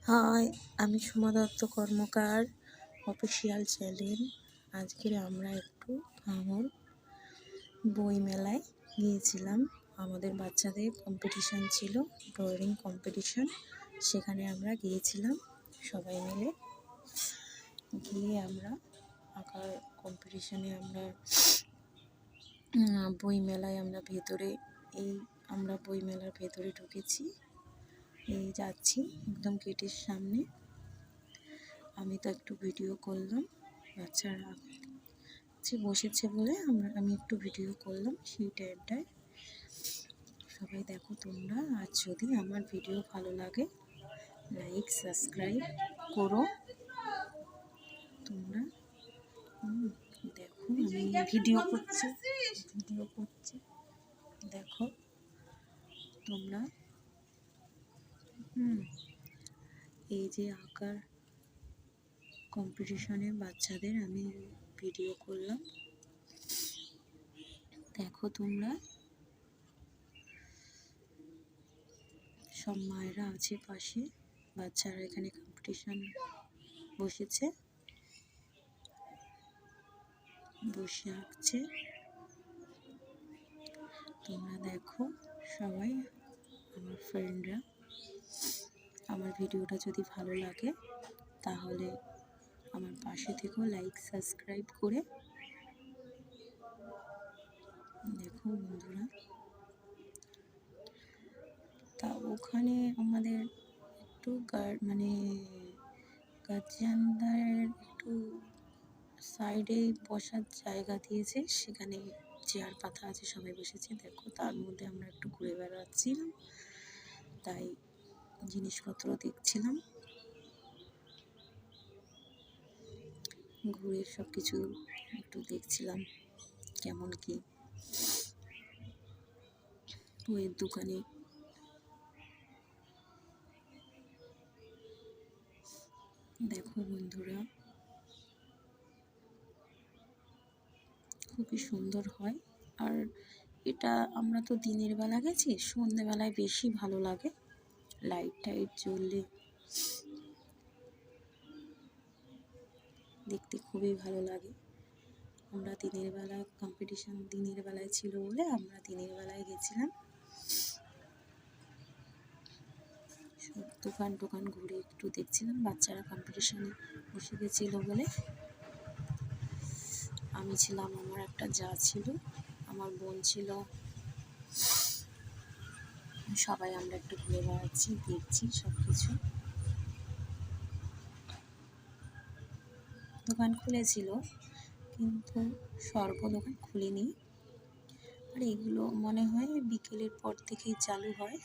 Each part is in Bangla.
হাই, আমি সোমা দত্ত কর্মকার, অফিসিয়াল চ্যানেল। আজকের আমরা একটু ভাঙড় বই মেলায় গিয়েছিলাম। আমাদের বাচ্চাদের কম্পিটিশান ছিল, ড্রয়িং কম্পিটিশান। সেখানে আমরা গিয়েছিলাম সবাই মিলে। গিয়ে আমরা আঁকার কম্পিটিশানে আমরা বই মেলায় আমরা বই মেলার ভেতরে ঢুকেছি। এই যাচ্ছি একদম গেটের সামনে। আমি তো একটু ভিডিও করলাম, বাচ্চারা বসেছে বলে আমি একটু ভিডিও করলাম সেই টাইমটায়। সবাই দেখো তোমরা, আর যদি আমার ভিডিও ভালো লাগে লাইক সাবস্ক্রাইব করো তোমরা। দেখো আমি ভিডিও করছি দেখো তোমরা। এই যে আঁকার কম্পিটিশনে বাচ্চাদের আমি ভিডিও করলাম, দেখো তোমরা। সব মায়েরা আছে পাশে, বাচ্চারা এখানে কম্পিটিশন বসেছে, বসে আঁকছে। তোমরা দেখো সবাই, আমার ফ্রেন্ডরা। আমার ভিডিওটা যদি ভালো লাগে তাহলে আমার পাশে থেকেও লাইক সাবস্ক্রাইব করে দেখো বন্ধুরা। তা ওখানে আমাদের একটু গার্জিয়ানদের একটু সাইডে বসার জায়গা দিয়েছে, সেখানে চেয়ার পাতা আছে, সবাই বসেছে। দেখো তার মধ্যে আমরা একটু ঘুরে বেড়াচ্ছিলাম, তাই জিনিসপত্র দেখছিলাম, ঘুরে সব কিছু একটু দেখছিলাম কেমন কি। বইয়ের দোকানে দেখো বন্ধুরা, খুবই সুন্দর হয়। আর এটা আমরা তো দিনের বেলা গেছি, সন্ধ্যেবেলায় বেশি ভালো লাগে, লাইট টাইট জ্বললে দেখতে খুবই ভালো লাগে। আমরা দিনের বেলা কম্পিটিশান দিনের বেলায় ছিল বলে আমরা দিনের বেলায় গেছিলাম। সব দোকান টোকান ঘুরে একটু দেখছিলাম, বাচ্চারা কম্পিটিশানে বসে গেছিলো বলে। আমি ছিলাম, আমার একটা যা ছিল, আমার বোন ছিল, সবাই আমরা একটু ঘুরে বেড়াচ্ছি, দেখছি সব কিছু। দোকান খুলেছিল কিন্তু সর্ব দোকান খুলেনি, আর এগুলো মনে হয় বিকেলের পর থেকেই চালু হয়।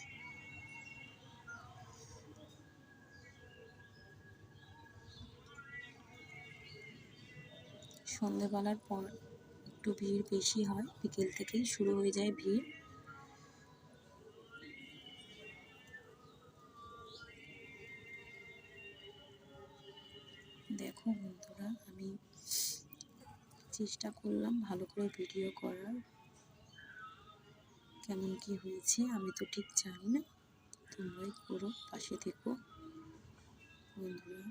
সন্ধ্যেবেলার পর একটু ভিড় বেশি হয়, বিকেল থেকেই শুরু হয়ে যায় ভিড়। দেখো বন্ধুরা, আমি চেষ্টা করলাম ভালো করে ভিডিও করার, কেমন কি হয়েছে আমি তো ঠিক জানি না, তোমরাই করো, পাশে থেকো বন্ধুরা।